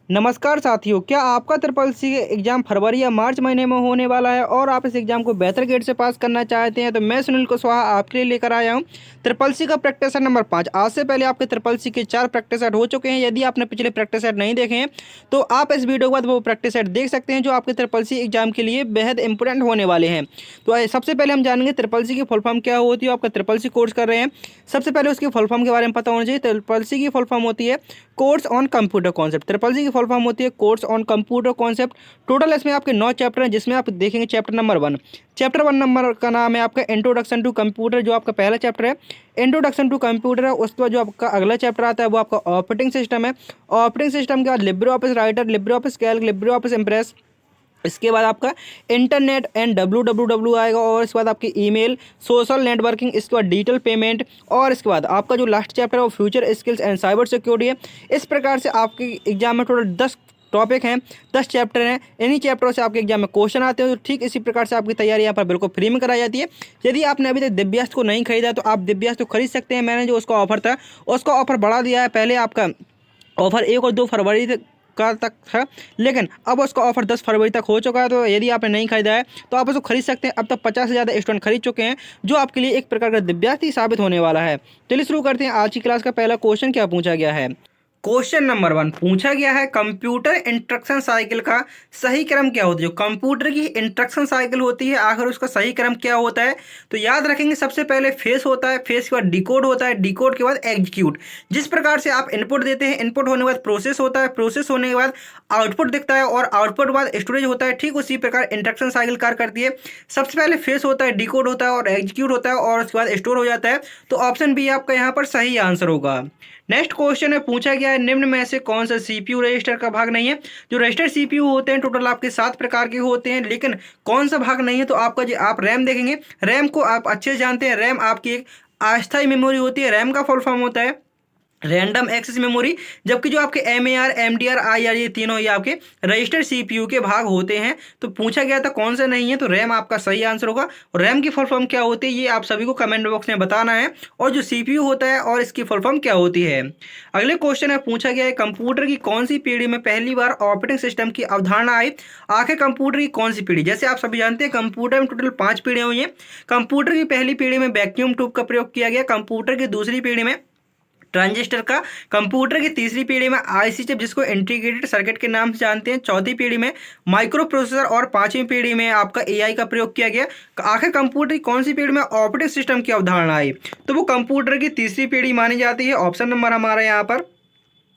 नमस्कार साथियों, क्या आपका ट्रिपल सी एग्जाम फरवरी या मार्च महीने में होने वाला है और आप इस एग्जाम को बेहतर ग्रेड से पास करना चाहते हैं तो मैं सुनील कुशवाहा आपके लिए लेकर आया हूं ट्रिपल सी का प्रैक्टिस सेट नंबर 5। आज से पहले आपके ट्रिपल सी के 4 प्रैक्टिस सेट हो चुके हैं। यदि आपने पिछले प्रैक्टिस सेट नहीं देखे हैं तो आप इस वीडियो के बाद वो प्रैक्टिस सेट देख सकते हैं जो आपके ट्रिपल सी एग्जाम के लिए बेहद इंपॉर्टेंट होने वाले हैं। तो सबसे पहले हम जानेंगे ट्रिपल सी की फुल फॉर्म क्या होती है। आपका ट्रिपल सी कोर्स कर रहे हैं, सबसे पहले उसकी फुल फॉर्म के बारे में पता होना चाहिए। ट्रिपल सी की फुल फॉर्म होती है course on computer concept. Triple C की फुल फॉर्म होती है course on computer concept. Total इसमें आपके 9 चैप्टर हैं, जिसमें आप देखेंगे चैप्टर नंबर 1। चैप्टर 1 नंबर का नाम है आपका इंट्रोडक्शन टू कंप्यूटर, जो आपका पहला चैप्टर है इंट्रोडक्शन टू कंप्यूटर है। उसके बाद जो आपका अगला चैप्टर आता है वो आपका ऑपरेटिंग सिस्टम है। ऑपरेटिंग सिस्टम के बाद Libre office writer, Libre office Calc, Libre office impress. इसके बाद आपका इंटरनेट एंड डब्ल्यू आएगा और इसके बाद आपकी ईमेल, सोशल नेटवर्किंग, इसके बाद डिजिटल पेमेंट और इसके बाद आपका जो लास्ट चैप्टर है वो future skills and cyber security है। इस प्रकार से आपके एग्जाम में टोटल 10 टॉपिक हैं, 10 चैप्टर हैं। इन्हीं चैप्टरों से आपके एग्जाम में क्वेश्चन आते हैं। तो ठीक इसी प्रकार से आपकी तैयारी यहाँ पर बिल्कुल फ्री में कराई जाती है। यदि आपने अभी तक दिव्यास्त्र को नहीं खरीदा तो आप दिव्यास्त्र को खरीद सकते हैं। मैंने जो उसका ऑफर था उसका ऑफर बढ़ा दिया है। पहले आपका ऑफर 1 और 2 फरवरी का तक था, लेकिन अब उसका ऑफर 10 फरवरी तक हो चुका है। तो यदि आपने नहीं खरीदा है तो आप उसको खरीद सकते हैं। अब तक 50 से ज़्यादा स्टूडेंट खरीद चुके हैं, जो आपके लिए एक प्रकार का दिव्यास्त्र साबित होने वाला है। चलिए शुरू करते हैं। आज की क्लास का पहला क्वेश्चन क्या पूछा गया है। क्वेश्चन नंबर 1 पूछा गया है कंप्यूटर इंस्ट्रक्शन साइकिल का सही क्रम क्या होता है। जो कंप्यूटर की इंस्ट्रक्शन साइकिल होती है आखिर उसका सही क्रम क्या होता है। तो याद रखेंगे सबसे पहले फेस होता है, फेस के बाद डिकोड होता है, डिकोड के बाद एग्जीक्यूट। जिस प्रकार से आप इनपुट देते हैं, इनपुट होने के बाद प्रोसेस होता है, प्रोसेस होने के बाद आउटपुट दिखता है और आउटपुट के बाद स्टोरेज होता है। ठीक उसी प्रकार इंस्ट्रक्शन साइकिल कार्य करती है। सबसे पहले फेस होता है, डिकोड होता है और एग्जीक्यूट होता है और उसके बाद स्टोर हो जाता है। तो ऑप्शन बी आपका यहाँ पर सही आंसर होगा। नेक्स्ट क्वेश्चन है पूछा गया है निम्न में से कौन सा सीपीयू रजिस्टर का भाग नहीं है। जो रजिस्टर सीपीयू होते हैं टोटल आपके 7 प्रकार के होते हैं, लेकिन कौन सा भाग नहीं है। तो आपका जो आप रैम देखेंगे, रैम को आप अच्छे से जानते हैं। रैम आपकी एक अस्थायी मेमोरी होती है। रैम का फुल फॉर्म होता है रैंडम एक्सेस मेमोरी, जबकि जो आपके MAR, MDR, IR ये तीनों ये आपके रजिस्टर सीपीयू के भाग होते हैं। तो पूछा गया था कौन सा नहीं है, तो रैम आपका सही आंसर होगा। और रैम की फुल फॉर्म क्या होती है ये आप सभी को कमेंट बॉक्स में बताना है, और जो सीपीयू होता है और इसकी फुल फॉर्म क्या होती है। अगले क्वेश्चन है पूछा गया है कंप्यूटर की कौन सी पीढ़ी में पहली बार ऑपरेटिंग सिस्टम की अवधारणा आई। आखिर कंप्यूटर की कौन सी पीढ़ी। जैसे आप सभी जानते हैं कंप्यूटर में टोटल 5 पीढ़ियां हुई हैं। कंप्यूटर की पहली पीढ़ी में वैक्यूम ट्यूब का प्रयोग किया गया। कंप्यूटर की दूसरी पीढ़ी में ट्रांजिस्टर का। कंप्यूटर की तीसरी पीढ़ी में आईसी चिप, जिसको इंटीग्रेटेड सर्किट के नाम से जानते हैं। चौथी पीढ़ी में माइक्रो प्रोसेसर और पांचवी पीढ़ी में आपका एआई का प्रयोग किया गया। आखिर कंप्यूटर की कौन सी पीढ़ी में ऑपरेटिंग सिस्टम की अवधारणा आई। तो वो कंप्यूटर की तीसरी पीढ़ी मानी जाती है। ऑप्शन नंबर हमारा यहाँ पर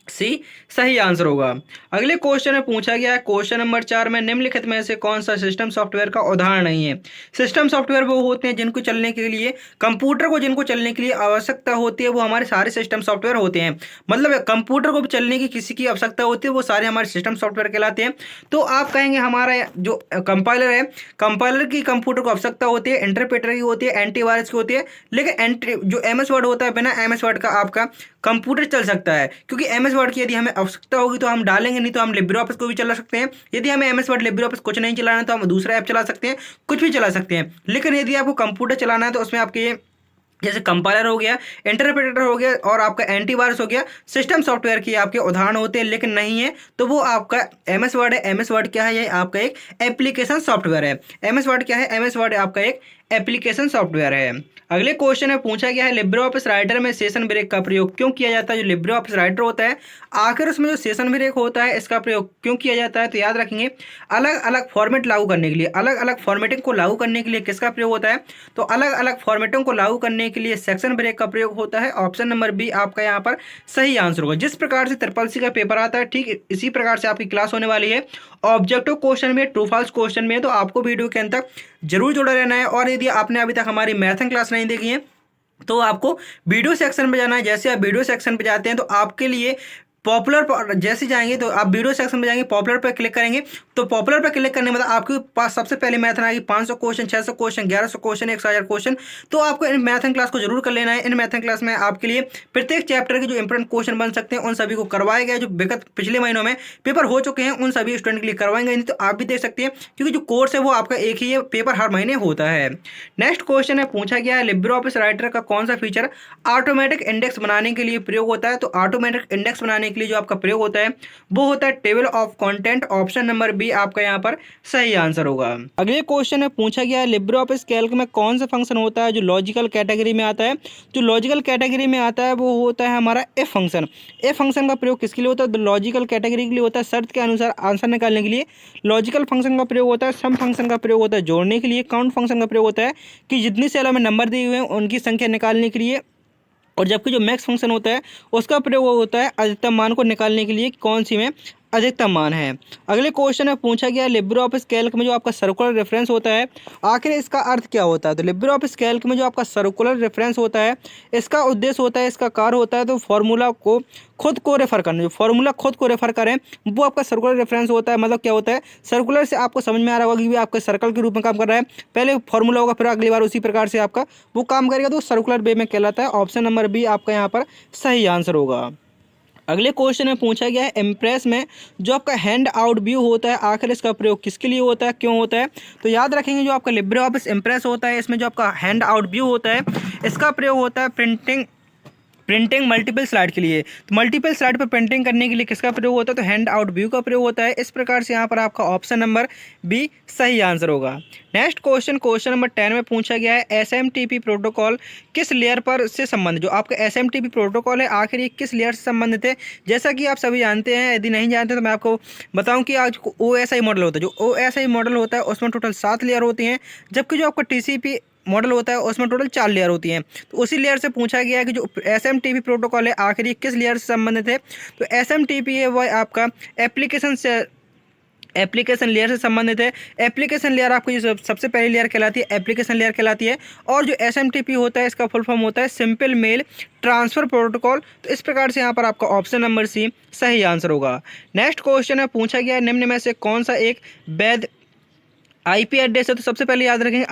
सी सही आंसर होगा। अगले क्वेश्चन में पूछा गया है क्वेश्चन नंबर 4 में निम्नलिखित में से कौन सा सिस्टम सॉफ्टवेयर का उदाहरण नहीं है। सिस्टम सॉफ्टवेयर वो होते हैं जिनको चलने के लिए कंप्यूटर को जिनको चलने के लिए आवश्यकता होती है, वो हमारे सारे सिस्टम सॉफ्टवेयर होते हैं। मतलब कंप्यूटर को भी चलने की किसी की आवश्यकता होती है, वो सारे हमारे सिस्टम सॉफ्टवेयर कहलाते हैं। तो आप कहेंगे हमारा जो कंपाइलर है, कंपाइलर की कंप्यूटर को आवश्यकता होती है, इंटरप्रेटर की होती है, एंटीवायरस की होती है। लेकिन जो MS वर्ड होता है, बिना MS वर्ड का आपका कंप्यूटर चल सकता है, क्योंकि MS वर्ड की यदि हमें आवश्यकता होगी तो हम डालेंगे, नहीं तो हम लिब्रे ऑफिस को भी चला सकते हैं। यदि हमें MS वर्ड लिब्रे ऑफिस कुछ नहीं चलाना है तो हम दूसरा ऐप चला सकते हैं, कुछ भी चला सकते हैं। लेकिन यदि आपको कंप्यूटर चलाना है तो उसमें आपके जैसे कंपाइलर हो गया, इंटरप्रेटर हो गया और आपका एंटीवायरस हो गया, सिस्टम सॉफ्टवेयर की आपके उदाहरण होते हैं। लेकिन नहीं है तो वो आपका MS वर्ड है। MS वर्ड क्या है, ये आपका एक एप्लीकेशन सॉफ्टवेयर है। MS वर्ड क्या है, MS वर्ड आपका एक एप्लीकेशन सॉफ्टवेयर है। अगले क्वेश्चन में पूछा गया है लिब्रे ऑफिस राइटर में सेशन ब्रेक का प्रयोग क्यों किया जाता है। जो लिब्रे ऑफिस राइटर होता है आखिर उसमें जो सेशन ब्रेक होता है इसका प्रयोग क्यों किया जाता है। तो याद रखेंगे अलग अलग फॉर्मेट लागू करने के लिए, अलग अलग फॉर्मेटिंग को लागू करने के लिए किसका प्रयोग होता है। तो अलग अलग फॉर्मेटिंग को लागू करने के लिए सेक्शन ब्रेक का प्रयोग होता है। ऑप्शन नंबर बी आपका यहाँ पर सही आंसर होगा। जिस प्रकार से ट्रिपल सी का पेपर आता है ठीक इसी प्रकार से आपकी क्लास होने वाली है। ऑब्जेक्टिव क्वेश्चन में, ट्रू फॉल्स क्वेश्चन में, तो आपको वीडियो के अंत तक जरूर जुड़ा रहना है। और यदि आपने अभी तक हमारी मैथन क्लास नहीं देखी है तो आपको वीडियो सेक्शन पे जाना है। जैसे आप वीडियो सेक्शन पे जाते हैं तो आपके लिए पॉपुलर पर जैसे जाएंगे तो आप वीडियो सेक्शन में जाएंगे, पॉपुलर पर क्लिक करेंगे तो पॉपुलर पर क्लिक करने के बाद आपके पास सबसे पहले मैथन आएगी 500 क्वेश्चन, 600 क्वेश्चन, 1100 क्वेश्चन, 1000 क्वेश्चन। तो आपको इन मैथन क्लास को जरूर कर लेना है। इन मैथन क्लास में आपके लिए प्रत्येक चैप्टर के जो इंपॉर्टेंट क्वेश्चन बन सकते हैं उन सभी को करवाए गए। जो विगत पिछले महीनों में पेपर हो चुके हैं उन सभी स्टूडेंट के लिए करवाएंगे। नहीं तो आप भी देख सकते हैं, क्योंकि जो कोर्स है वो आपका एक ही है, पेपर हर महीने होता है। नेक्स्ट क्वेश्चन है पूछा गया है लिब्रे ऑफिस राइटर का कौन सा फीचर ऑटोमेटिक इंडेक्स बनाने के लिए प्रयोग होता है। तो ऑटोमेटिक इंडेक्स बनाने के लिए जो आपका प्रयोग होता है वो होता है table of content. Option number b आपका यहाँ पर सही आंसर होगा। अगले क्वेश्चन में पूछा गया है लिब्रे ऑफिस कैल्क में कौन सा फंक्शन होता है जो लॉजिकल कैटेगरी में आता है। जो लॉजिकल कैटेगरी में आता है वो होता है हमारा एफ फंक्शन। एफ फंक्शन का प्रयोग किसके लिए होता है? तो लॉजिकल कैटेगरी के लिए होता है, शर्त के अनुसार आंसर निकालने के लिए। लॉजिकल फंक्शन का प्रयोग होता है, सम फंक्शन का प्रयोग होता है जोड़ने के लिए, काउंट फंक्शन का प्रयोग होता है कि जितनी सेलों में नंबर दिए हुए हैं उनकी संख्या निकालने के लिए, और जबकि जो मैक्स फंक्शन होता है उसका प्रयोग होता है अधिकतम मान को निकालने के लिए कि कौन सी में अधिकतम मान है। अगले क्वेश्चन में पूछा गया लिब्रे ऑफिस कैल्क में जो आपका सर्कुलर रेफरेंस होता है आखिर इसका अर्थ क्या होता है? तो लिब्रे ऑफिस कैल्क में जो आपका सर्कुलर रेफरेंस होता है इसका उद्देश्य होता है, इसका कार्य होता है तो फॉर्मूला को खुद को रेफर करना। जो फॉर्मूला खुद को रेफर करें वो आपका सर्कुलर रेफरेंस होता है। मतलब क्या होता है, सर्कुलर से आपको समझ में आ रहा होगा कि आपका सर्कल के रूप में काम कर रहा है, पहले फॉर्मूला होगा फिर अगली बार उसी प्रकार से आपका वो काम करेगा तो सर्कुलर वे में कहलाता है। ऑप्शन नंबर बी आपका यहाँ पर सही आंसर होगा। अगले क्वेश्चन में पूछा गया है इम्प्रेस में जो आपका हैंड आउट व्यू होता है आखिर इसका प्रयोग किसके लिए होता है, क्यों होता है? तो याद रखेंगे जो आपका लिब्रे ऑफिस इम्प्रेस होता है इसमें जो आपका हैंड आउट व्यू होता है इसका प्रयोग होता है प्रिंटिंग मल्टीपल स्लाइड के लिए। तो मल्टीपल स्लाइड पर प्रिंटिंग करने के लिए किसका प्रयोग होता है? तो हैंड आउट व्यू का प्रयोग होता है। इस प्रकार से यहाँ पर आपका ऑप्शन नंबर बी सही आंसर होगा। नेक्स्ट क्वेश्चन नंबर 10 में पूछा गया है एसएमटीपी प्रोटोकॉल किस लेयर पर से संबंधित। जो आपका एसएमटीपी प्रोटोकॉल है आखिर ये किस लेयर से संबंधित है? जैसा कि आप सभी जानते हैं, यदि नहीं जानते तो मैं आपको बताऊं कि आज OSI मॉडल होता है। जो OSI मॉडल होता है उसमें टोटल 7 लेयर होती हैं, जबकि जो आपका TCP मॉडल होता है उसमें टोटल 4 लेयर होती हैं। तो उसी लेयर से पूछा गया है कि जो एसएमटीपी प्रोटोकॉल है आखिर ये किस लेयर से संबंधित है? तो एसएमटीपी है वह आपका एप्लीकेशन लेयर से संबंधित है। एप्लीकेशन लेयर आपको जो सबसे पहली लेयर कहलाती है एप्लीकेशन लेयर कहलाती है, और जो एसएमटीपी होता है इसका फुल फॉर्म होता है सिंपल मेल ट्रांसफ़र प्रोटोकॉल। तो इस प्रकार से यहाँ पर आपका ऑप्शन नंबर सी सही आंसर होगा। नेक्स्ट क्वेश्चन है पूछा गया है निम्न में से कौन सा एक वैध आईपी एड्रेस है? तो सबसे पहले याद रखेंगे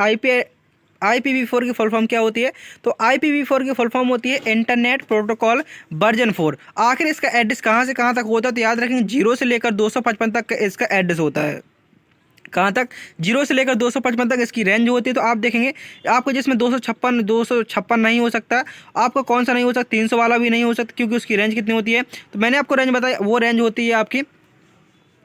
IPv4 की फुल फॉर्म क्या होती है? तो IPv4 की फुल फॉर्म होती है इंटरनेट प्रोटोकॉल वर्जन 4। आखिर इसका एड्रेस कहाँ से कहाँ तक होता है? तो याद रखेंगे 0 से लेकर 255 तक इसका एड्रेस होता है। कहाँ तक? 0 से लेकर 255 तक इसकी रेंज होती है। तो आप देखेंगे आपको जिसमें 256 नहीं हो सकता, आपका कौन सा नहीं हो सकता? 300 वाला भी नहीं हो सकता, क्योंकि उसकी रेंज कितनी होती है? तो मैंने आपको रेंज बताई, वो रेंज होती है आपकी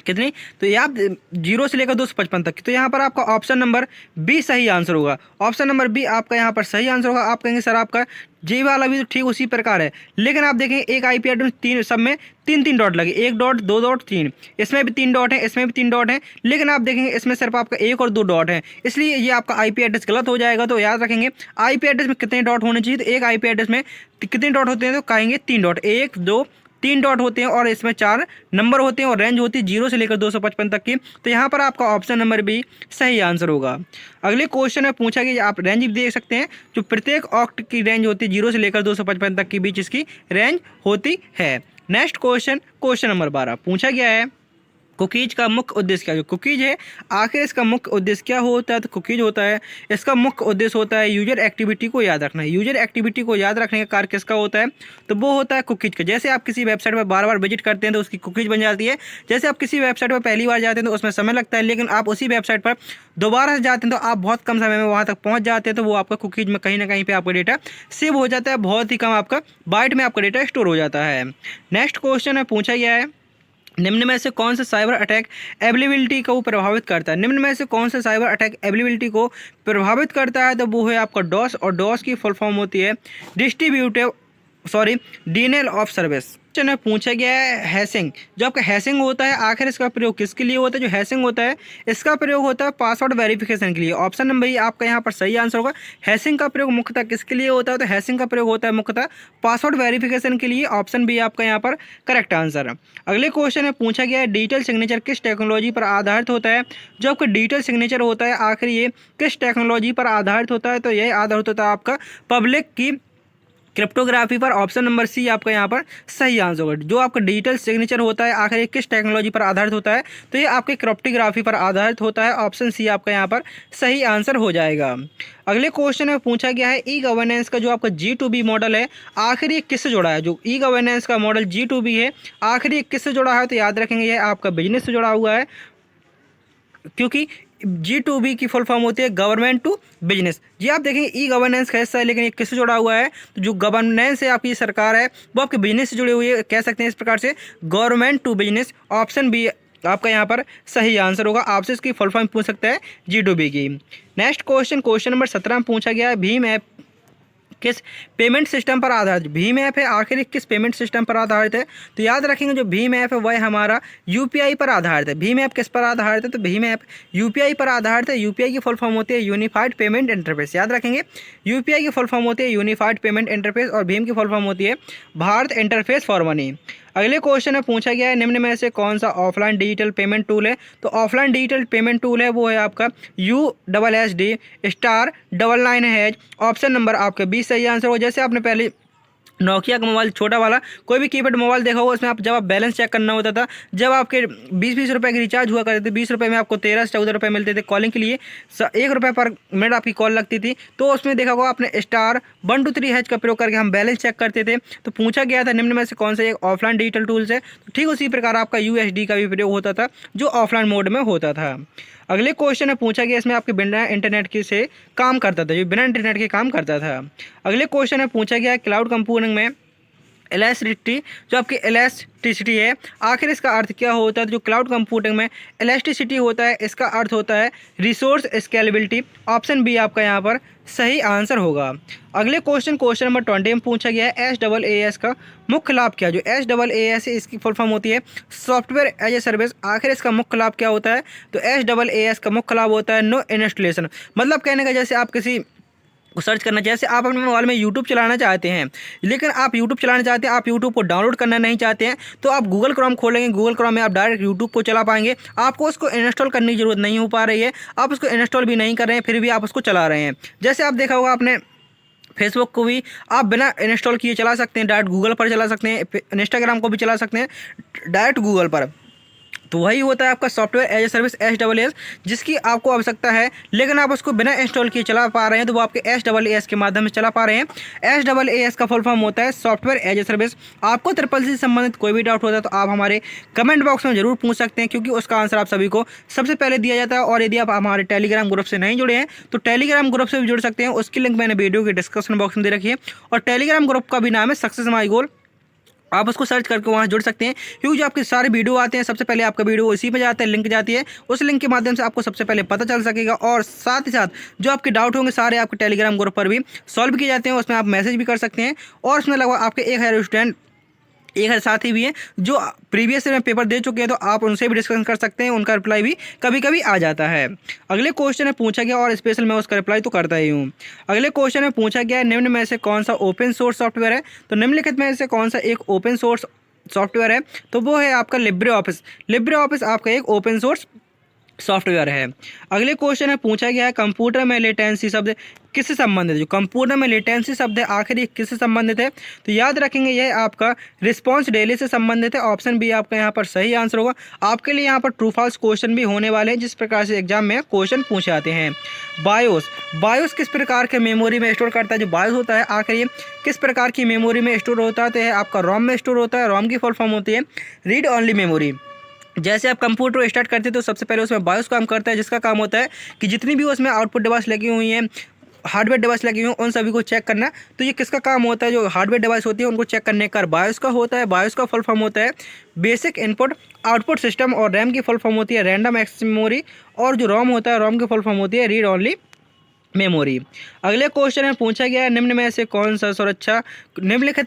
कितनी? तो ये आप 0 से लेकर 255 तक। तो यहाँ पर आपका ऑप्शन नंबर बी सही आंसर होगा। ऑप्शन नंबर बी आपका यहाँ पर सही आंसर होगा। आप कहेंगे सर आपका जी वाला भी तो ठीक उसी प्रकार है, लेकिन आप देखें एक IP एड्रेस तीन सब में 3 डॉट लगे, 1 डॉट 2 डॉट 3, इसमें भी 3 डॉट है, इसमें भी 3 डॉट है, लेकिन आप देखेंगे इसमें सिर्फ आपका 1 और 2 डॉट है, इसलिए ये आपका IP एड्रेस गलत हो जाएगा। तो याद रखेंगे IP एड्रेस में कितने डॉट होने चाहिए? तो एक IP एड्रेस में कितने डॉट होते हैं? तो कहेंगे 3 डॉट, 1 2 3 डॉट होते हैं, और इसमें 4 नंबर होते हैं, और रेंज होती है 0 से लेकर 255 तक की। तो यहाँ पर आपका ऑप्शन नंबर बी सही आंसर होगा। अगले क्वेश्चन में पूछा कि आप रेंज देख सकते हैं, जो प्रत्येक ऑक्ट की रेंज होती है 0 से लेकर 255 तक के बीच इसकी रेंज होती है। नेक्स्ट क्वेश्चन नंबर 12 पूछा गया है कुकीज का मुख्य उद्देश्य क्या है? जो कुकीज है आखिर इसका मुख्य उद्देश्य क्या होता है? तो कुकीज होता है इसका मुख्य उद्देश्य होता है यूजर एक्टिविटी को याद रखना है। यूजर एक्टिविटी को याद रखने का कार्य किसका होता है? तो वो होता है कुकीज का। जैसे आप किसी वेबसाइट पर बार बार विजिट करते हैं तो उसकी कुकीज बन जाती है। जैसे आप किसी वेबसाइट पर पहली बार जाते हैं तो उसमें समय लगता है, लेकिन आप उसी वेबसाइट पर दोबारा से जाते हैं तो आप बहुत कम समय में वहाँ तक पहुँच जाते हैं, तो वो आपका कुकीज में कहीं ना कहीं पर आपका डेटा सेव हो जाता है, बहुत ही कम आपका बाइट में आपका डेटा स्टोर हो जाता है। नेक्स्ट क्वेश्चन में पूछा गया है निम्न में से कौन सा साइबर अटैक एबिलिटी को प्रभावित करता है? निम्न में से कौन सा साइबर अटैक एबिलिटी को प्रभावित करता है? तो वो है आपका डॉस, और डॉस की फुल फॉर्म होती है डिनेल ऑफ सर्विस। क्वेश्चन पूछा गया है हैशिंग। जो आपका हैशिंग होता है आखिर इसका प्रयोग किसके लिए होता है? जो हैशिंग होता है इसका प्रयोग होता है पासवर्ड वेरिफिकेशन के लिए। ऑप्शन नंबर ई आपका यहाँ पर सही आंसर होगा। हैशिंग का प्रयोग मुख्यतः किसके लिए होता है? तो हैशिंग का प्रयोग होता है मुख्यतः पासवर्ड वेरिफिकेशन के लिए। ऑप्शन बी आपका यहाँ पर करेक्ट आंसर है। अगले क्वेश्चन में पूछा गया है डिजिटल सिग्नेचर किस टेक्नोलॉजी पर आधारित होता है? जो आपका डिजिटल सिग्नेचर होता है आखिर ये किस टेक्नोलॉजी पर आधारित होता है? तो यह आधारित होता है आपका पब्लिक की क्रिप्टोग्राफी पर। ऑप्शन नंबर सी आपका यहाँ पर सही आंसर होगा। जो आपका डिजिटल सिग्नेचर होता है आखिर ये किस टेक्नोलॉजी पर आधारित होता है? तो ये आपके क्रिप्टोग्राफी पर आधारित होता है। ऑप्शन सी आपका यहाँ पर सही आंसर हो जाएगा। अगले क्वेश्चन में पूछा गया है ई गवर्नेंस का जो आपका G2B मॉडल है आखिर ये किससे जुड़ा है? जो ई गवर्नेंस का मॉडल G2B है आखिर ये किससे जुड़ा है? तो याद रखेंगे ये आपका बिजनेस से जुड़ा हुआ है, क्योंकि G2B की फुल फॉर्म होती है गवर्नमेंट टू बिजनेस। जी आप देखेंगे ई गवर्नेंस का हिस्सा है, लेकिन ये किससे जुड़ा हुआ है? तो जो गवर्नेंस है आपकी सरकार है वो आपके बिजनेस से जुड़ी हुई है, कह सकते हैं इस प्रकार से government to business. Option b आपका यहाँ पर सही आंसर होगा। आपसे इसकी फुल फॉर्म पूछ सकता है G2B की। नेक्स्ट क्वेश्चन नंबर 17 में पूछा गया है भीम ऐप किस पेमेंट सिस्टम पर आधारित? भीम ऐप है आखिर किस पेमेंट सिस्टम पर आधारित है? तो याद रखेंगे जो भीम ऐप है वह हमारा यूपीआई पर आधारित है। भीम ऐप किस पर आधारित है? तो भीम ऐप यूपीआई पर आधारित है। यूपीआई की फुल फॉर्म होती है यूनिफाइड पेमेंट इंटरफेस। याद रखेंगे यूपीआई की फुल फॉर्म होती है यूनिफाइड पेमेंट इंटरफेस और भीम की फुल फॉर्म होती है भारत इंटरफेस फॉर मनी। अगले क्वेश्चन में पूछा गया है निम्न में से कौन सा ऑफलाइन डिजिटल पेमेंट टूल है? तो ऑफलाइन डिजिटल पेमेंट टूल है वो है आपका USSD *999#। ऑप्शन नंबर आपका 20 सही आंसर हो। जैसे आपने पहले नोकिया का मोबाइल छोटा वाला कोई भी कीपैड मोबाइल देखा होगा, उसमें आप जब आप बैलेंस चेक करना होता था, जब आपके 20-20 रुपये की रिचार्ज हुआ करते थे, 20 रुपये में आपको 13 से 14 रुपये मिलते थे कॉलिंग के लिए, 1 रुपये पर मिनट आपकी कॉल लगती थी। तो उसमें देखा होगा आपने *123# का प्रयोग करके हम बैलेंस चेक करते थे। तो पूछा गया था निम्न में से कौन सा एक ऑफलाइन डिजिटल टूल्स है? तो ठीक उसी प्रकार आपका USD का भी प्रयोग होता था जो ऑफलाइन मोड में होता था। अगले क्वेश्चन में पूछा गया इसमें आपके बिना इंटरनेट के से काम करता था, जो बिना इंटरनेट के काम करता था। अगले क्वेश्चन में पूछा गया क्लाउड कंप्यूटिंग में इलेक्ट्रिसिटी, जो आपकी इलेक्ट्रिसिटी है आखिर इसका अर्थ क्या होता है? जो क्लाउड कंप्यूटिंग में इलेक्ट्रिसिटी होता है इसका अर्थ होता है रिसोर्स स्केलेबिलिटी। ऑप्शन बी आपका यहाँ पर सही आंसर होगा। अगले क्वेश्चन नंबर 20 में पूछा गया है SaaS का मुख्य लाभ क्या? जो SaaS है इसकी फुल फॉर्म होती है सॉफ्टवेयर एज ए सर्विस। आखिर इसका मुख्य लाभ क्या होता है? तो SaaS का मुख्य लाभ होता है नो इंस्टॉलेशन। मतलब कहने का जैसे आप किसी को सर्च करना, जैसे आप अपने मोबाइल में यूट्यूब चलाना चाहते हैं, लेकिन आप यूट्यूब चलाना चाहते हैं, आप यूट्यूब को डाउनलोड करना नहीं चाहते हैं, तो आप गूगल क्रोम खोलेंगे, गूगल क्रोम में आप डायरेक्ट यूट्यूब को चला पाएंगे। आपको उसको इंस्टॉल करने की जरूरत नहीं हो पा रही है, आप उसको इंस्टॉल भी नहीं कर रहे हैं, फिर भी आप उसको चला रहे हैं। जैसे आप देखा होगा आपने फेसबुक को भी आप बिना इंस्टॉल किए चला सकते हैं, डायरेक्ट गूगल पर चला सकते हैं। इंस्टाग्राम को भी चला सकते हैं डायरेक्ट गूगल पर। तो वही होता है आपका software as a service SaaS, जिसकी आपको आवश्यकता है लेकिन आप उसको बिना इंस्टॉल किए चला पा रहे हैं, तो वो आपके SaaS के माध्यम से चला पा रहे हैं। SaaS का फुल फॉर्म होता है सॉफ्टवेयर एज ए सर्विस। आपको ट्रिपल सी से संबंधित कोई भी डाउट होता है तो आप हमारे कमेंट बॉक्स में जरूर पूछ सकते हैं, क्योंकि उसका आंसर आप सभी को सबसे पहले दिया जाता है। और यदि आप हमारे टेलीग्राम ग्रुप से नहीं जुड़े हैं तो टेलीग्राम ग्रुप से भी जुड़ सकते हैं, उसकी लिंक मैंने वीडियो के डिस्क्रिप्शन बॉक्स में दे रखी है। और टेलीग्राम ग्रुप का भी नाम है सक्सेस माई गोल, आप उसको सर्च करके वहाँ जुड़ सकते हैं, क्योंकि जो आपके सारे वीडियो आते हैं सबसे पहले आपका वीडियो इसी पे जाता है, लिंक जाती है, उस लिंक के माध्यम से आपको सबसे पहले पता चल सकेगा। और साथ ही साथ जो आपके डाउट होंगे सारे आपके टेलीग्राम ग्रुप पर भी सॉल्व किए जाते हैं, उसमें आप मैसेज भी कर सकते हैं। और उसमें लगभग आपके 1000 स्टूडेंट 1000 साथी भी हैं जो प्रीवियस में पेपर दे चुके हैं, तो आप उनसे भी डिस्कशन कर सकते हैं, उनका रिप्लाई भी कभी कभी आ जाता है। अगले क्वेश्चन में पूछा गया और स्पेशल मैं उसका रिप्लाई तो करता ही हूँ। अगले क्वेश्चन में पूछा गया निम्न में से कौन सा ओपन सोर्स सॉफ्टवेयर है? तो निम्नलिखित में से कौन सा एक ओपन सोर्स सॉफ्टवेयर है? तो वो है आपका लिब्रे ऑफिस। लिब्रे ऑफिस आपका एक ओपन सोर्स सॉफ्टवेयर है। अगले क्वेश्चन में पूछा गया है कंप्यूटर में लेटेंसी शब्द किससे संबंधित है? जो कंप्यूटर में लेटेंसी शब्द है आखिर ये किससे संबंधित है? तो याद रखेंगे यह आपका रिस्पांस डिले से संबंधित है। ऑप्शन बी आपका यहाँ पर सही आंसर होगा। आपके लिए यहाँ पर ट्रू फॉल्स क्वेश्चन भी होने वाले हैं, जिस प्रकार से एग्जाम में क्वेश्चन पूछे जाते हैं। बायोस किस प्रकार के मेमोरी में स्टोर करता है? जो बायोस होता है आखिर ये किस प्रकार की मेमोरी में स्टोर होता है? तो यह आपका रोम में स्टोर होता है। रोम की फुल फॉर्म होती है रीड ओनली मेमोरी। जैसे आप कंप्यूटर स्टार्ट करते हैं तो सबसे पहले उसमें बायोस काम करता है, जिसका काम होता है कि जितनी भी उसमें आउटपुट डिवाइस लगी हुई हैं, हार्डवेयर डिवाइस लगी हुई हैं, उन सभी को चेक करना। तो ये किसका काम होता है? जो हार्डवेयर डिवाइस होती है उनको चेक करने का बायोस का होता है। बायोस का फुल फॉर्म होता है बेसिक इनपुट आउटपुट सिस्टम। और रैम की फुल फॉर्म होती है रैंडम एक्सेस मेमोरी। और जो रोम होता है रोम की फुल फॉर्म होती है रीड ओनली मेमोरी। अगले क्वेश्चन में पूछा गया है निम्नलिखित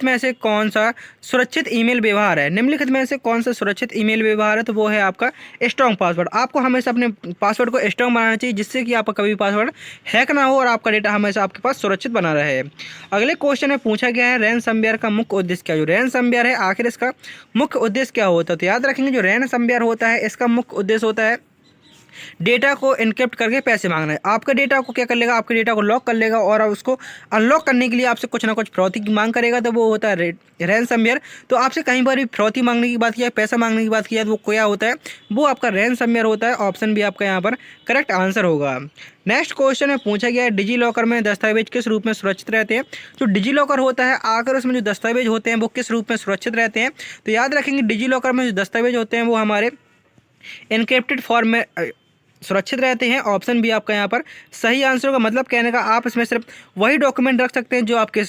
में से कौन सा सुरक्षित ईमेल व्यवहार है? निम्नलिखित में से कौन सा सुरक्षित ईमेल व्यवहार है? तो वो है आपका स्ट्रॉन्ग पासवर्ड। आपको हमेशा अपने पासवर्ड को स्ट्रॉन्ग बनाना चाहिए, जिससे कि आपका कभी पासवर्ड हैक ना हो और आपका डेटा हमेशा आपके पास सुरक्षित बना रहे। अगले क्वेश्चन में पूछा गया है रैनसमवेयर का मुख्य उद्देश्य क्या है? जो रैनसमवेयर है आखिर इसका मुख्य उद्देश्य क्या होता है? तो याद रखेंगे जो रैनसमवेयर होता है इसका मुख्य उद्देश्य होता है डेटा को इनक्रिप्ट करके पैसे मांगना है। आपका डेटा को क्या कर लेगा? आपके डेटा को लॉक कर लेगा और उसको अनलॉक करने के लिए आपसे कुछ ना कुछ फिरौती की मांग करेगा, तो वो होता है रैनसमवेयर। तो आपसे कहीं पर भी फिरौती मांगने की बात किया, पैसा मांगने की बात किया, तो वो क्या होता है? वो आपका रैनसमवेयर होता है। ऑप्शन भी आपका यहाँ पर करेक्ट आंसर होगा। नेक्स्ट क्वेश्चन में पूछा गया है डिजी लॉकर में दस्तावेज किस रूप में सुरक्षित रहते हैं? जो डिजी लॉकर होता है आकर उसमें जो दस्तावेज होते हैं वो किस रूप में सुरक्षित रहते हैं? तो याद रखेंगे डिजी लॉकर में जो दस्तावेज होते हैं वो हमारे इनक्रिप्टेड फॉर्म में सुरक्षित रहते हैं। ऑप्शन बी आपका यहाँ पर सही आंसर होगा। मतलब कहने का आप इसमें सिर्फ वही डॉक्यूमेंट रख सकते हैं जो आपके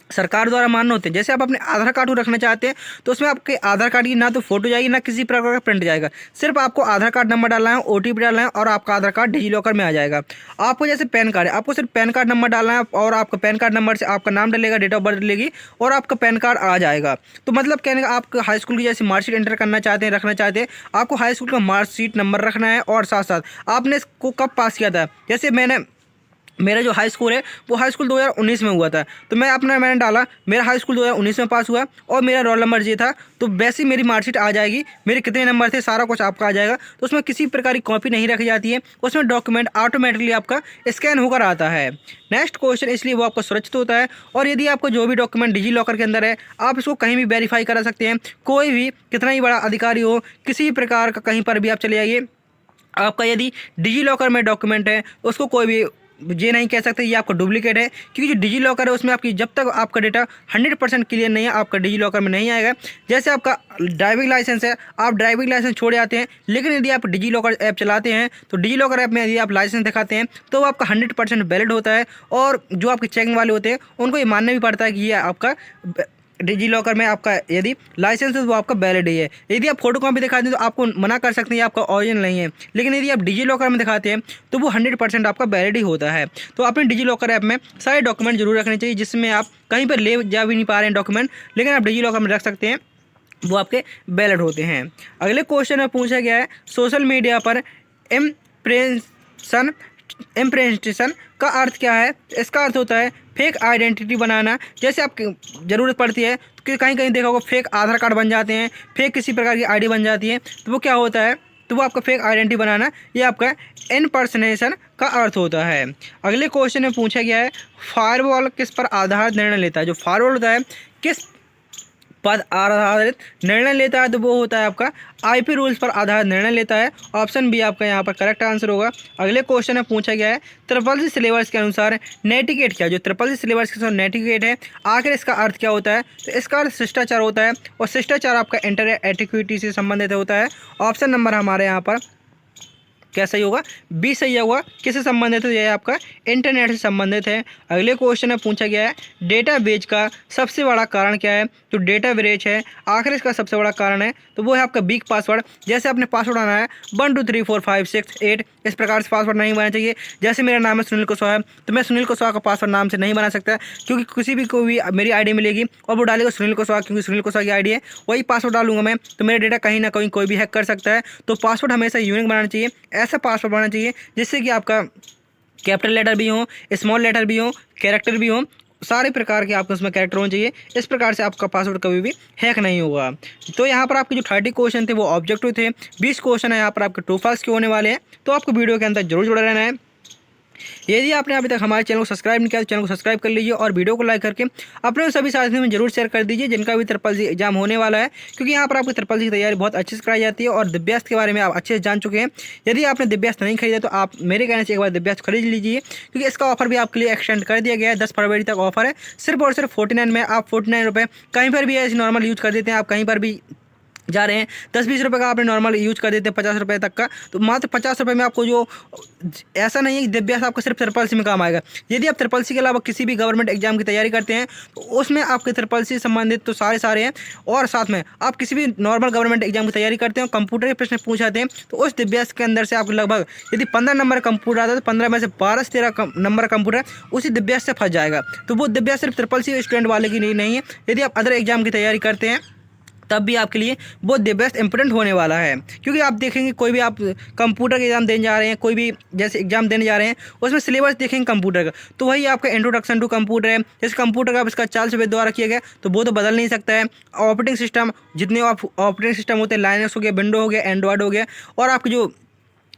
सरकार द्वारा मान्य होते हैं। जैसे आप अपने आधार कार्ड को रखना चाहते हैं तो उसमें आपके आधार कार्ड की ना तो फोटो जाएगी ना किसी प्रकार का प्रिंट जाएगा। सिर्फ आपको आधार कार्ड नंबर डालना है, OTP डालना है और आपका आधार कार्ड डिजी लॉकर में आ जाएगा। आपको जैसे पैन कार्ड है, आपको सिर्फ पैन कार्ड नंबर डालना है और आपका पैन कार्ड नंबर से आपका नाम डलेगा, डेट ऑफ बर्थ डलेगी और आपका पैन कार्ड आ जाएगा। तो मतलब कहने का आप हाई स्कूल की जैसे मार्कशीट एंटर करना चाहते हैं, रखना चाहते हैं, आपको हाई स्कूल का मार्कशीट नंबर रखना है और साथ साथ आपने इसको कब पास किया था। जैसे मेरा जो हाई स्कूल है वो हाई स्कूल 2019 में हुआ था, तो मैंने डाला मेरा हाई स्कूल 2019 में पास हुआ और मेरा रोल नंबर ये था, तो वैसे ही मेरी मार्कशीट आ जाएगी, मेरे कितने नंबर थे सारा कुछ आपका आ जाएगा। तो उसमें किसी प्रकार की कॉपी नहीं रखी जाती है, उसमें डॉक्यूमेंट ऑटोमेटिकली आपका स्कैन होकर आता है। नेक्स्ट क्वेश्चन, इसलिए वो आपका सुरक्षित होता है। और यदि आपका जो भी डॉक्यूमेंट डिजी लॉकर के अंदर है आप इसको कहीं भी वेरीफाई करा सकते हैं। कोई भी कितना ही बड़ा अधिकारी हो, किसी भी प्रकार का कहीं पर भी आप चले जाइए, आपका यदि डिजी लॉकर में डॉक्यूमेंट है उसको कोई भी ये नहीं कह सकते ये आपका डुप्लीकेट है, क्योंकि जो डिजी लॉकर है उसमें आपकी जब तक आपका डेटा 100% क्लियर नहीं है आपका डिजी लॉकर में नहीं आएगा। जैसे आपका ड्राइविंग लाइसेंस है, आप ड्राइविंग लाइसेंस छोड़ जाते हैं, लेकिन यदि आप डिजी लॉकर ऐप चलाते हैं तो डिजी लॉकर ऐप में यदि आप लाइसेंस दिखाते हैं तो वो आपका 100% वैलिड होता है। और जो आपके चेकिंग वाले होते हैं उनको ये मानना भी पड़ता है कि ये आपका डिजी लॉकर में आपका यदि लाइसेंस है वो आपका वैलिड ही है। यदि आप फोटो कॉपी दिखाते हैं तो आपको मना कर सकते हैं आपका ओरिजिनल नहीं है, लेकिन यदि आप डिजी लॉकर में दिखाते हैं तो वो 100% आपका वैलिड ही होता है। तो अपने डिजी लॉकर ऐप में सारे डॉक्यूमेंट जरूर रखने चाहिए, जिसमें आप कहीं पर ले जा भी नहीं पा रहे हैं डॉक्यूमेंट, लेकिन आप डिजी लॉकर में रख सकते हैं, वो आपके वैलिड होते हैं। अगले क्वेश्चन में पूछा गया है सोशल मीडिया पर इम्प्रेशन का अर्थ क्या है। इसका अर्थ होता है फेक आइडेंटिटी बनाना। जैसे आपकी ज़रूरत पड़ती है तो कहीं कहीं देखा होगा फेक आधार कार्ड बन जाते हैं, फेक किसी प्रकार की आईडी बन जाती है, तो वो क्या होता है, तो वो आपका फेक आइडेंटिटी बनाना, ये आपका इम्पर्सनेशन का अर्थ होता है। अगले क्वेश्चन में पूछा गया है फायरवॉल किस पर आधारित निर्णय लेता है। जो फायरवॉल होता है किस पर आधारित निर्णय लेता है, तो वो होता है आपका IP रूल्स पर आधारित निर्णय लेता है। ऑप्शन बी आपका यहाँ पर करेक्ट आंसर होगा। अगले क्वेश्चन में पूछा गया है ट्रिपल सिलेबस के अनुसार नेटिकेट क्या। जो ट्रिपल सिलेबस के अनुसार नेटिकेट है आखिर इसका अर्थ क्या होता है, तो इसका अर्थ शिष्टाचार होता है और शिष्टाचार आपका इंटर एटिक्विटी से संबंधित होता है। ऑप्शन नंबर हमारे यहाँ पर क्या सही होगा, बी सही होगा। किससे संबंधित है, यह आपका इंटरनेट से संबंधित है। अगले क्वेश्चन में पूछा गया है डेटा ब्रीच का सबसे बड़ा कारण क्या है। जो डेटा ब्रीच है आखिर इसका सबसे बड़ा कारण है, तो वो है आपका वीक पासवर्ड। जैसे आपने पासवर्ड आना है 1 2 3 4 5 6 8, इस प्रकार से पासवर्ड नहीं बनाना चाहिए। जैसे मेरा नाम है सुनील कुशवाहा, तो मैं सुनील कुशवाहा का पासवर्ड नाम से नहीं बना सकता, क्योंकि किसी भी को भी मेरी आईडी मिलेगी और वो डालेगा सुनील कुशवाहा, क्योंकि सुनील कुशवाहा की आईडी है, वही पासवर्ड डालूंगा मैं, तो मेरा डेटा कहीं ना कहीं कोई भी हैक कर सकता है। तो पासवर्ड हमेशा यूनिक बनाना चाहिए, ऐसा पासवर्ड बनाना चाहिए जिससे कि आपका कैपिटल लेटर भी हो, स्मॉल लेटर भी हो, कैरेक्टर भी हो, सारे प्रकार के आपके उसमें कैरेक्टर होने चाहिए। इस प्रकार से आपका पासवर्ड कभी भी हैक नहीं होगा। तो यहाँ पर आपके जो 30 क्वेश्चन थे वो ऑब्जेक्टिव थे, 20 क्वेश्चन है यहाँ पर आपके ट्रू फॉल्स के होने वाले हैं। तो आपको वीडियो के अंदर जरूर जुड़ा रहना है। यदि आपने अभी तक हमारे चैनल को सब्सक्राइब नहीं किया तो चैनल को सब्सक्राइब कर लीजिए और वीडियो को लाइक करके अपने सभी साथियों में जरूर शेयर कर दीजिए जिनका भी ट्रिपल सी एग्जाम होने वाला है, क्योंकि यहाँ पर आपकी ट्रिपल सी की तैयारी बहुत अच्छे से कराई जाती है और दिव्यास्त के बारे में आप अच्छे से जान चुके हैं। यदि आपने दिव्यास्त नहीं खरीदा तो आप मेरे कहने से एक बार दिव्यास्त खरीद लीजिए, क्योंकि इसका ऑफर भी आपके लिए एक्सटेंड कर दिया गया है। 10 फरवरी तक ऑफर है, सिर्फ और सिर्फ 49 में। आप 49 रुपये कहीं पर भी ऐसे नॉर्मल यूज कर देते हैं, आप कहीं पर भी जा रहे हैं 10-20 रुपये का आपने नॉर्मल यूज कर देते हैं 50 रुपये तक का, तो मात्र 50 रुपये में आपको जो ऐसा नहीं है कि दिव्यास आपको सिर्फ ट्रिपल सी में काम आएगा। यदि आप ट्रिपल सी के अलावा किसी भी गवर्नमेंट एग्जाम की तैयारी करते हैं तो उसमें आपके ट्रिपल सी संबंधित तो सारे हैं, और साथ में आप किसी भी नॉर्मल गवर्नमेंट एग्जाम की तैयारी करते हैं कंप्यूटर के प्रश्न पूछ जाते हैं, तो उस दिव्यास के अंदर से आपको लगभग यदि 15 नंबर कंप्यूटर आता है तो 15 में से 12 से 13 नंबर कंप्यूटर उसी दिव्यास से फंस जाएगा। तो वो दिव्यास सिर्फ ट्रिपल सी स्टूडेंट वाले की नहीं है। यदि आप अदर एग्जाम की तैयारी करते हैं तब भी आपके लिए बहुत द बेस्ट इंपॉर्टेंट होने वाला है, क्योंकि आप देखेंगे कोई भी आप कंप्यूटर का एग्जाम देने जा रहे हैं, कोई भी जैसे एग्जाम देने जा रहे हैं उसमें सिलेबस देखेंगे कंप्यूटर का, तो वही आपका इंट्रोडक्शन टू कंप्यूटर है। जैसे कंप्यूटर का इसका चार्ल्स बेबेज द्वारा किया गया, तो वो तो बदल नहीं सकता है। ऑपरेटिंग सिस्टम जितने ऑपरेटिंग सिस्टम होते हैं, लाइनक्स हो गया, विंडो हो गया, एंड्रॉयड हो गया, और आपके जो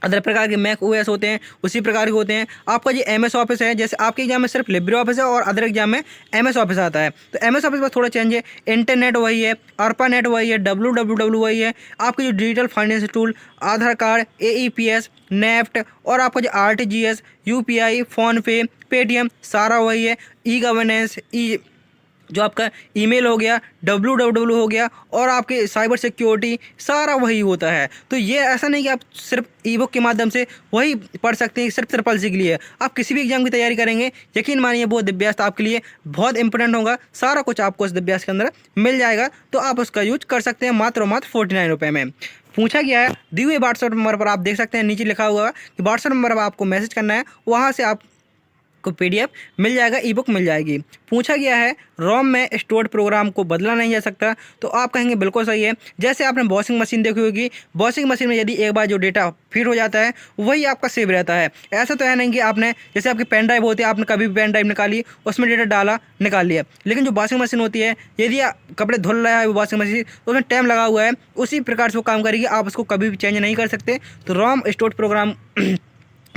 अदर प्रकार के मैक OS होते हैं उसी प्रकार के होते हैं। आपका जो MS ऑफिस है, जैसे आपके एग्जाम में सिर्फ लिब्रे ऑफिस है और अदर एग्जाम में MS ऑफिस आता है, तो MS ऑफिस में थोड़ा चेंज है। इंटरनेट वही है, ARPANET वही है, WWW वही है, आपके जो डिजिटल फाइनेंस टूल, आधार कार्ड, AEPS, नेफ्ट, और आपका जो RTGS, UPI, फ़ोनपे, पेटीएम, सारा वही है। ई गवर्नेंस, जो आपका ईमेल हो गया, www हो गया, और आपके साइबर सिक्योरिटी सारा वही होता है। तो ये ऐसा नहीं कि आप सिर्फ ई बुक के माध्यम से वही पढ़ सकते हैं सिर्फ ट्रिपल सी के लिए। आप किसी भी एग्जाम की तैयारी करेंगे, यकीन मानिए वो दिव्यास आपके लिए बहुत इंपॉर्टेंट होगा। सारा कुछ आपको उस दिव्यास के अंदर मिल जाएगा, तो आप उसका यूज कर सकते हैं मात्र और मात्र 49 रुपये में। पूछा गया है, दिए हुए व्हाट्सएप नंबर पर आप देख सकते हैं नीचे लिखा हुआ है कि व्हाट्सएप नंबर पर आपको मैसेज करना है, वहाँ से आप को पीडीएफ मिल जाएगा, ई बुक मिल जाएगी। पूछा गया है, रोम में स्टोर्ड प्रोग्राम को बदला नहीं जा सकता, तो आप कहेंगे बिल्कुल सही है। जैसे आपने वॉशिंग मशीन देखी होगी, वॉशिंग मशीन में यदि एक बार जो डेटा फीड हो जाता है वही आपका सेव रहता है। ऐसा तो है नहीं कि आपने जैसे आपकी पेन ड्राइव होती है, आपने कभी भी पेन ड्राइव निकाली, उसमें डेटा डाला, निकाल लिया। लेकिन जो वॉशिंग मशीन होती है, यदि कपड़े धुल रहा है वॉशिंग मशीन, तो उसमें टाइम लगा हुआ है, उसी प्रकार से वो काम करेगी, आप उसको कभी भी चेंज नहीं कर सकते। तो रोम स्टोर्ड प्रोग्राम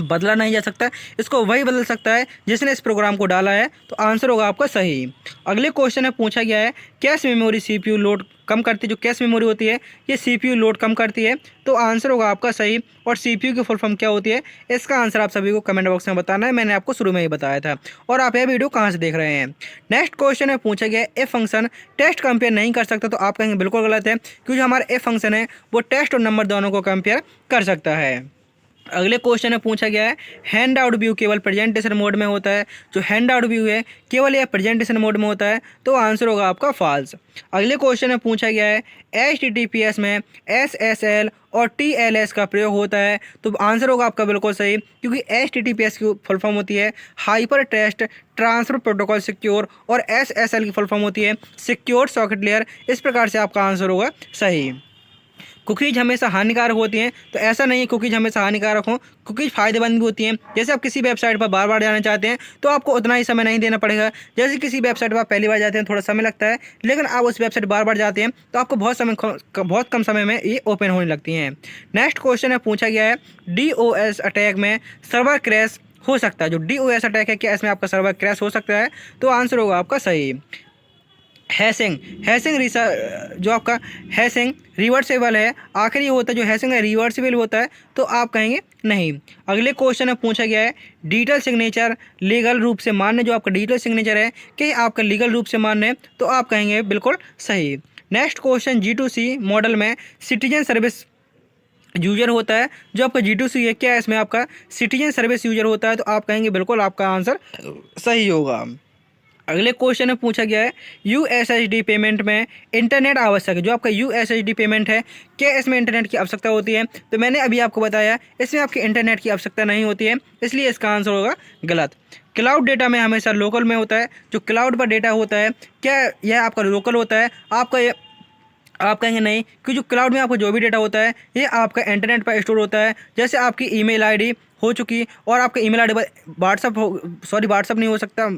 बदला नहीं जा सकता, इसको वही बदल सकता है जिसने इस प्रोग्राम को डाला है। तो आंसर होगा आपका सही। अगले क्वेश्चन में पूछा गया है, कैश मेमोरी सीपीयू लोड कम करती है। जो कैश मेमोरी होती है ये सीपीयू लोड कम करती है, तो आंसर होगा आपका सही। और सीपीयू की फुल फॉर्म क्या होती है, इसका आंसर आप सभी को कमेंट बॉक्स में बताना है, मैंने आपको शुरू में ही बताया था। और आप यह वीडियो कहाँ से देख रहे हैं। नेक्स्ट क्वेश्चन में पूछा गया है, ए फंक्शन टेस्ट कंपेयर नहीं कर सकता, तो आप कहेंगे बिल्कुल गलत है, क्योंकि जो हमारा ए फंक्शन है वो टेस्ट और नंबर दोनों को कंपेयर कर सकता है। अगले क्वेश्चन में पूछा गया है, हैंड आउट व्यू केवल प्रेजेंटेशन मोड में होता है। जो हैंड आउट व्यू है केवल यह प्रेजेंटेशन मोड में होता है, तो आंसर होगा आपका फॉल्स। अगले क्वेश्चन में पूछा गया है, HTTPS में SSL और TLS का प्रयोग होता है, तो आंसर होगा आपका बिल्कुल सही, क्योंकि HTTPS की फुल फॉर्म होती है hyper text transfer protocol secure, और SSL की फुल फॉर्म होती है सिक्योर सॉकेट लेयर। इस प्रकार से आपका आंसर होगा सही। कुकीज़ हमेशा हानिकारक होती हैं, तो ऐसा नहीं है कुकीज़ हमेशा हानिकारक हों, कुकीज़ फ़ायदेमंद भी होती हैं। जैसे आप किसी वेबसाइट पर बार बार जाना चाहते हैं, तो आपको उतना ही समय नहीं देना पड़ेगा। जैसे किसी वेबसाइट पर आप पहली बार जाते हैं, थोड़ा समय लगता है, लेकिन आप उस वेबसाइट बार बार जाते हैं तो आपको बहुत कम समय में ये ओपन होने लगती हैं। नेक्स्ट क्वेश्चन में पूछा गया है, DOS अटैक में सर्वर क्रैश हो सकता है। जो DOS अटैक है, क्या इसमें आपका सर्वर क्रैश हो सकता है, तो आंसर होगा आपका सही। हैशिंग जो आपका हैशिंग रिवर्सेबल है, आखिर ये होता है जो हैशिंग है रिवर्सेबल होता है, तो आप कहेंगे नहीं। अगले क्वेश्चन में पूछा गया है, डिजिटल सिग्नेचर लीगल रूप से मान्य। जो आपका डिजिटल सिग्नेचर है कि आपका लीगल रूप से मान्य है, तो आप कहेंगे बिल्कुल सही। नेक्स्ट क्वेश्चन, G2C मॉडल में सिटीजन सर्विस यूजर होता है। जो आपका G2C है, क्या इसमें आपका सिटीजन सर्विस यूजर होता है, तो आप कहेंगे बिल्कुल आपका आंसर सही होगा। अगले क्वेश्चन में पूछा गया है, USSD पेमेंट में इंटरनेट आवश्यक है। जो आपका USSD पेमेंट है, क्या इसमें इंटरनेट की आवश्यकता होती है, तो मैंने अभी आपको बताया इसमें आपकी इंटरनेट की आवश्यकता नहीं होती है, इसलिए इसका आंसर होगा गलत। क्लाउड डेटा में हमेशा लोकल में होता है। जो क्लाउड पर डेटा होता है, क्या यह आपका लोकल होता है, आप कहेंगे नहीं, क्योंकि जो क्लाउड में आपका जो भी डेटा होता है ये आपका इंटरनेट पर स्टोर होता है। जैसे आपकी ईमेल आईडी हो चुकी, और आपका ईमेल आईडी पर व्हाट्सअप नहीं हो सकता,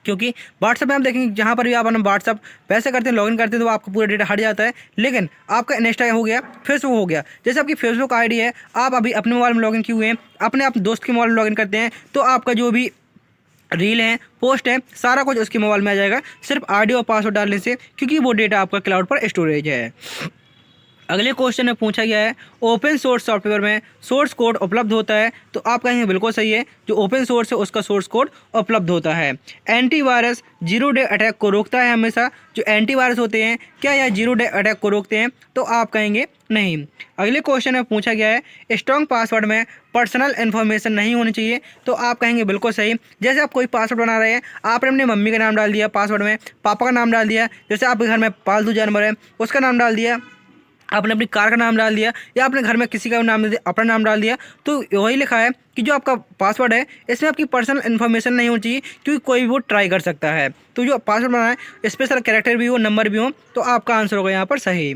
क्योंकि व्हाट्सअप में आप देखेंगे जहाँ पर भी आप अपना व्हाट्सअप वैसे करते हैं, लॉगिन करते हैं, तो आपका पूरा डेटा हट जाता है। लेकिन आपका इंस्टा हो गया, फेसबुक हो गया, जैसे आपकी फेसबुक आईडी है, आप अभी अपने मोबाइल में लॉगिन किए हुए हैं, अपने दोस्त के मोबाइल में लॉगिन करते हैं, तो आपका जो भी रील है, पोस्ट है, सारा कुछ उसके मोबाइल में आ जाएगा, सिर्फ आईडी और पासवर्ड डालने से, क्योंकि वो डेटा आपका क्लाउड पर स्टोरेज है। अगले क्वेश्चन में पूछा गया है, ओपन सोर्स सॉफ्टवेयर में सोर्स कोड उपलब्ध होता है, तो आप कहेंगे बिल्कुल सही है। जो ओपन सोर्स है उसका सोर्स कोड उपलब्ध होता है। एंटीवायरस जीरो डे अटैक को रोकता है हमेशा। जो एंटीवायरस होते हैं, क्या यह जीरो डे अटैक को रोकते हैं, तो आप कहेंगे नहीं। अगले क्वेश्चन में पूछा गया है, स्ट्रॉन्ग पासवर्ड में पर्सनल इन्फॉर्मेशन नहीं होनी चाहिए, तो आप कहेंगे बिल्कुल सही। जैसे आप कोई पासवर्ड बना रहे हैं, आपने अपने मम्मी का नाम डाल दिया पासवर्ड में, पापा का नाम डाल दिया, जैसे आपके घर में पालतू जानवर है उसका नाम डाल दिया, आपने अपनी कार का नाम डाल दिया, या आपने घर में किसी का नाम अपना नाम डाल दिया, तो वही लिखा है कि जो आपका पासवर्ड है इसमें आपकी पर्सनल इन्फॉर्मेशन नहीं होनी चाहिए, क्योंकि कोई भी वो ट्राई कर सकता है। तो जो पासवर्ड बनाना है, स्पेशल कैरेक्टर भी हो, नंबर भी हो, तो आपका आंसर होगा यहाँ पर सही।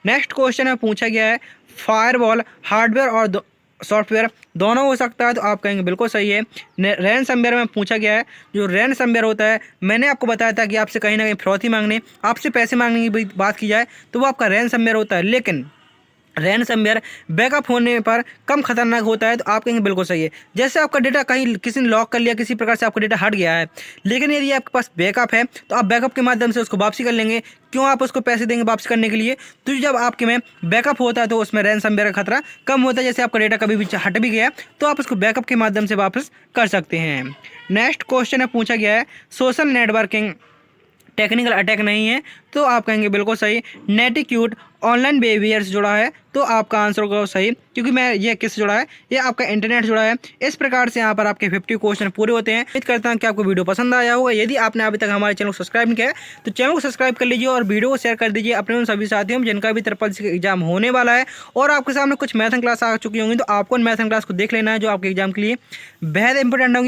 नेक्स्ट क्वेश्चन में पूछा गया है, फायरवॉल हार्डवेयर और सॉफ्टवेयर दोनों हो सकता है, तो आप कहेंगे बिल्कुल सही है। रैनसमवेयर में पूछा गया है, जो रैनसमवेयर होता है, मैंने आपको बताया था कि आपसे कहीं ना कहीं फ्रॉती मांगने, आपसे पैसे मांगने की बात की जाए, तो वो आपका रैनसमवेयर होता है। लेकिन रैनसमवेयर बैकअप होने पर कम खतरनाक होता है, तो आप कहेंगे बिल्कुल सही है। जैसे आपका डेटा कहीं किसी ने लॉक कर लिया, किसी प्रकार से आपका डेटा हट गया है, लेकिन यदि आपके पास बैकअप है, तो आप बैकअप के माध्यम से उसको वापसी कर लेंगे। क्यों आप उसको पैसे देंगे वापस करने के लिए, तो जब आपके में बैकअप होता है तो उसमें रैनसमवेयर का खतरा कम होता है। जैसे आपका डेटा कभी भी हट भी गया, तो आप उसको बैकअप के माध्यम से वापस कर सकते हैं। नेक्स्ट क्वेश्चन में पूछा गया है, सोशल नेटवर्किंग टेक्निकल अटैक नहीं है, तो आप कहेंगे बिल्कुल सही। नेटिक्यूट ऑनलाइन बिहेवियर से जुड़ा है, तो आपका आंसर होगा सही, क्योंकि मैं ये किससे जुड़ा है, ये आपका इंटरनेट जुड़ा है। इस प्रकार से यहाँ पर आपके 50 क्वेश्चन पूरे होते हैं। उम्मीद करता हूँ कि आपको वीडियो पसंद आया होगा। यदि आपने अभी तक हमारे चैनल को सब्सक्राइब नहीं किया है तो चैनल को सब्सक्राइब कर लीजिए और वीडियो को शेयर कर दीजिए अपने उन सभी साथियों में जिनका भी ट्रिपल एग्जाम होने वाला है। और आपके सामने कुछ मैथ क्लास आ चुकी होंगी, तो आपको मैथ क्लास को देख लेना है, जो आपके एग्जाम के लिए बेहद इंपॉर्टेंट होंगी।